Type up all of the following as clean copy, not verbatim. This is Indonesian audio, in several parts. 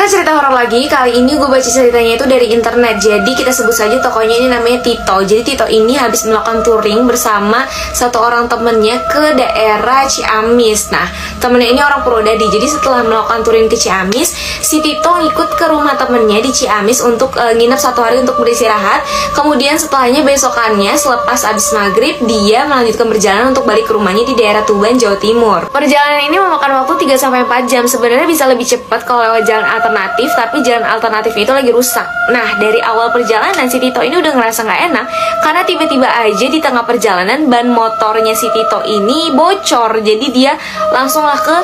cerita horor lagi. Kali ini gue baca ceritanya itu dari internet. Jadi kita sebut saja tokonya ini namanya Tito. Jadi Tito ini habis melakukan touring bersama satu orang temennya ke daerah Ciamis. Nah, temennya ini orang Purwodadi. Jadi setelah melakukan touring ke Ciamis, si Tito ngikut ke rumah temennya di Ciamis untuk nginep 1 hari untuk beristirahat. Kemudian setelahnya besokannya selepas habis maghrib, dia melanjutkan perjalanan untuk balik ke rumahnya di daerah Tuban, Jawa Timur. Perjalanan ini memakan waktu 3-4 jam. Sebenarnya bisa lebih cepat kalau lewat jalan alternatif, tapi jalan alternatif itu lagi rusak. Nah, dari awal perjalanan si Tito ini udah ngerasa nggak enak karena tiba-tiba aja di tengah perjalanan ban motornya si Tito ini bocor. Jadi dia langsunglah ke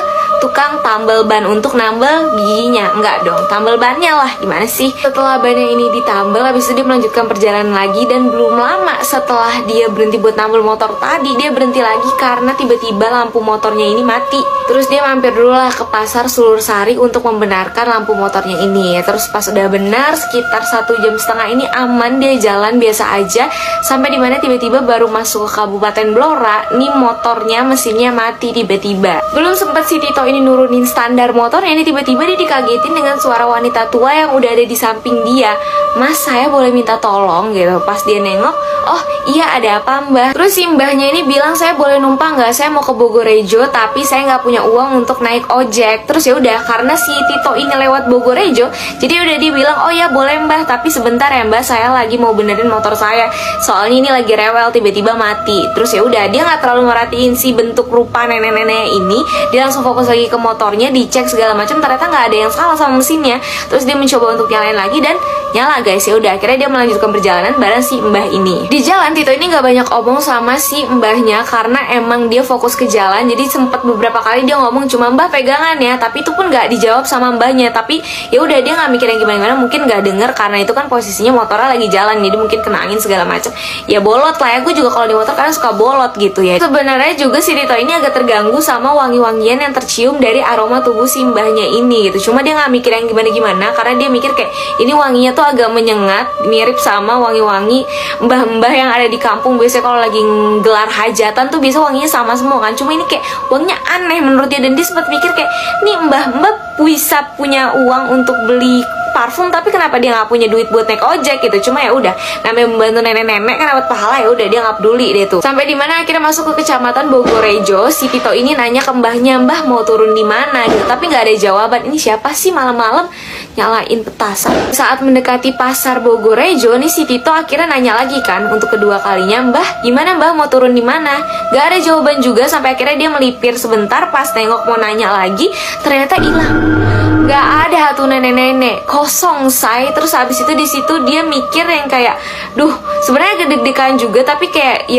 tukang tambal ban untuk nambal giginya. Enggak dong, tambal bannya lah, gimana sih? Setelah bannya ini ditambal, habis itu dia melanjutkan perjalanan lagi. Dan belum lama setelah dia berhenti buat nambal motor tadi, dia berhenti lagi karena tiba-tiba lampu motornya ini mati. Terus dia mampir dulu lah ke pasar Sulur Sari untuk membenarkan lampu motornya ini. Terus pas udah benar sekitar 1,5 jam ini aman, dia jalan biasa aja. Sampai dimana tiba-tiba baru masuk ke Kabupaten Blora, nih motornya mesinnya mati tiba-tiba. Belum sempat si Tito ini nurunin standar motornya, ini tiba-tiba dia dikagetin dengan suara wanita tua yang udah ada di samping dia. Mas, saya boleh minta tolong gitu. Pas dia nengok, oh iya ada apa mbah? Terus si mbahnya ini bilang, saya boleh numpang nggak? Saya mau ke Bogorejo tapi saya nggak punya uang untuk naik ojek. Terus ya udah, karena si Tito ini lewat Bogorejo, jadi udah dia bilang, oh ya boleh mbah, tapi sebentar ya mbah, saya lagi mau benerin motor saya. Soalnya ini lagi rewel, tiba-tiba mati. Terus ya udah, dia nggak terlalu merhatiin si bentuk rupa nenek-nenek ini. Dia langsung fokus lagi ke motornya, dicek segala macam. Ternyata nggak ada yang salah sama mesinnya. Terus dia mencoba untuk nyalain lagi dan nyala guys. Ya udah, akhirnya dia melanjutkan perjalanan bareng si mbah ini. Di jalan Tito ini nggak banyak omong sama si mbahnya karena emang dia fokus ke jalan. Jadi sempet beberapa kali dia ngomong cuma, mbah pegangan ya, tapi itu pun nggak dijawab sama mbahnya. Tapi ya udah, dia nggak mikir yang gimana, mungkin nggak denger karena itu kan posisinya motornya lagi jalan, jadi mungkin kena angin segala macam. Ya bolot lah ya, gue juga kalau di motor kan suka bolot gitu ya. Sebenarnya juga si Tito ini agak terganggu sama wangi-wangian yang tercium dari aroma tubuh si mbahnya ini gitu. Cuma dia nggak mikir yang gimana-gimana karena dia mikir kayak ini wanginya tuh agak menyengat, mirip sama wangi-wangi mbah-mbah yang ada di kampung. Biasanya kalau lagi gelar hajatan tuh biasa wanginya sama semua kan. Cuma ini kayak wanginya aneh menurut dia, dan dia sempat mikir kayak nih mbah-mbah bisa punya uang untuk beli parfum tapi kenapa dia nggak punya duit buat naik ojek gitu. Cuma ya udah, namanya membantu nenek-nenek kan dapat pahala, ya udah dia nggak peduli deh tuh. Sampai di mana akhirnya masuk ke kecamatan Bogorejo, si Tito ini nanya ke mbahnya, mbah mau turun di mana gitu, tapi nggak ada jawaban. Ini siapa sih malam-malam nyalain petasan? Saat mendekati pasar Bogorejo nih, si Tito akhirnya nanya lagi kan untuk kedua kalinya, mbah gimana mbah mau turun di mana? Gak ada jawaban juga. Sampai akhirnya dia melipir sebentar, pas nengok mau nanya lagi ternyata hilang. Gak ada tuh nenek-nenek, kosong say. Terus habis itu di situ dia mikir yang kayak, duh sebenarnya gede-degan juga tapi kayak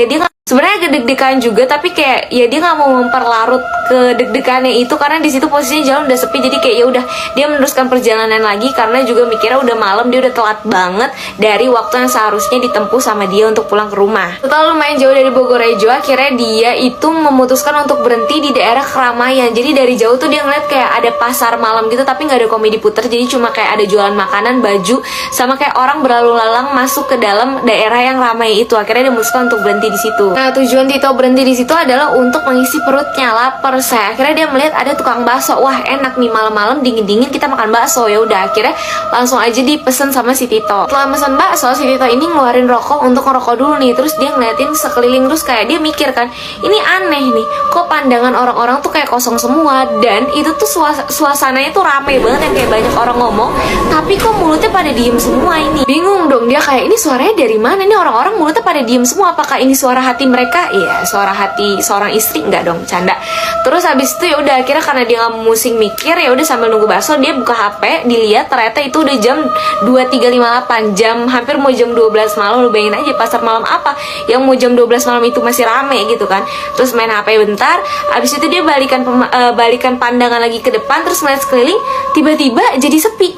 ya dia nggak mau memperlarut ke deg-degannya itu karena di situ posisinya jalan udah sepi. Jadi kayak ya udah, dia meneruskan perjalanan lagi karena juga mikirnya udah malam, dia udah telat banget dari waktu yang seharusnya ditempuh sama dia untuk pulang ke rumah. Setelah lumayan jauh dari Bogorejo, akhirnya dia itu memutuskan untuk berhenti di daerah keramaian. Jadi dari jauh tuh dia ngeliat kayak ada pasar malam gitu tapi nggak ada komedi puter, jadi cuma kayak ada jualan makanan, baju, sama kayak orang berlalu lalang masuk ke dalam daerah yang ramai itu. Akhirnya dia memutuskan untuk berhenti di situ. Nah, tujuan Tito berhenti di situ adalah untuk mengisi perutnya, lapar saya. Akhirnya dia melihat ada tukang bakso. Wah, enak nih malam-malam dingin-dingin kita makan bakso. Ya udah, akhirnya langsung aja dipesen sama si Tito. Setelah pesan bakso, si Tito ini ngeluarin rokok untuk ngerokok dulu nih. Terus dia ngeliatin sekeliling, terus kayak dia mikir kan, ini aneh nih, kok pandangan orang-orang tuh kayak kosong semua. Dan itu tuh suasananya tuh rame banget, yang kayak banyak orang ngomong, tapi kok mulutnya pada diem semua ini. Bingung dong dia, kayak ini suaranya dari mana? Ini orang-orang mulutnya pada diem semua. Apakah ini suara hati mereka? Iya, suara hati seorang istri. Enggak dong, canda. Terus habis itu ya udah, akhirnya karena dia nggak musing mikir, ya udah sambil nunggu bakso dia buka HP, dilihat ternyata itu udah jam 23.58, jam hampir mau jam 12 malam. Lu bayangin aja pasar malam apa yang mau jam 12 malam itu masih rame gitu kan. Terus main HP bentar, habis itu dia balikan pandangan lagi ke depan, terus melihat sekeliling, tiba-tiba jadi sepi.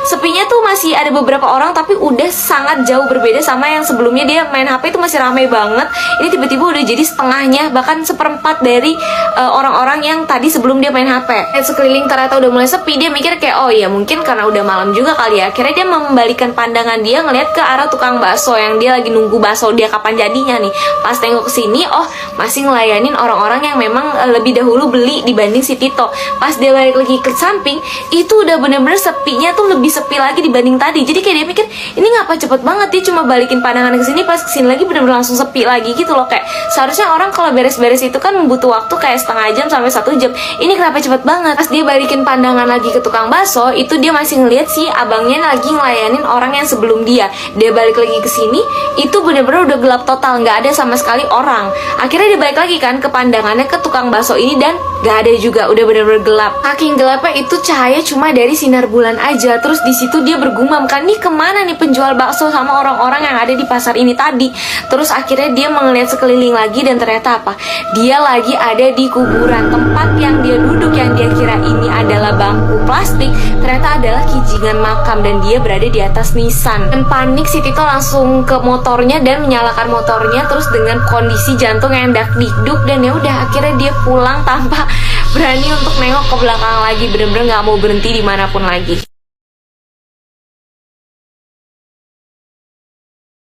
sepinya tuh masih ada beberapa orang, tapi udah sangat jauh berbeda sama yang sebelumnya dia main HP itu masih ramai banget. Ini tiba-tiba udah jadi setengahnya, bahkan seperempat dari orang-orang yang tadi sebelum dia main HP. Dan sekeliling ternyata udah mulai sepi, dia mikir kayak oh ya mungkin karena udah malam juga kali ya. Akhirnya dia membalikan pandangan dia ngeliat ke arah tukang bakso yang dia lagi nunggu bakso dia kapan jadinya nih. Pas tengok ke sini, oh masih ngelayanin orang-orang yang memang lebih dahulu beli dibanding si Tito. Pas dia balik lagi ke samping, itu udah bener-bener sepinya tuh lebih sepi lagi dibanding tadi. Jadi kayak dia mikir ini ngapa cepet banget, dia cuma balikin pandangan ke sini, pas kesini lagi bener-bener langsung sepi lagi gitu loh. Kayak seharusnya orang kalau beres-beres itu kan butuh waktu kayak setengah jam sampai 1 jam. Ini kenapa cepet banget? Pas dia balikin pandangan lagi ke tukang bakso, itu dia masih ngeliat si abangnya lagi ngelayanin orang yang sebelum dia. Dia balik lagi ke sini, itu bener-bener udah gelap total, nggak ada sama sekali orang. Akhirnya dia balik lagi kan ke pandangannya ke tukang bakso ini, dan gak ada juga, udah bener-bener gelap. Saking gelapnya itu cahaya cuma dari sinar bulan aja. Terus di situ dia bergumam kan, nih kemana nih penjual bakso sama orang-orang yang ada di pasar ini tadi. Terus akhirnya dia melihat sekeliling lagi, dan ternyata apa? Dia lagi ada di kuburan. Tempat yang dia duduk yang dia kira ini adalah bangku plastik, ternyata adalah kijingan makam, dan dia berada di atas nisan. Dan panik si Tito langsung ke motornya dan menyalakan motornya, terus dengan kondisi jantung yang dak-dikduk, dan ya udah akhirnya dia pulang tanpa berani untuk nengok ke belakang lagi, bener-bener nggak mau berhenti dimanapun lagi.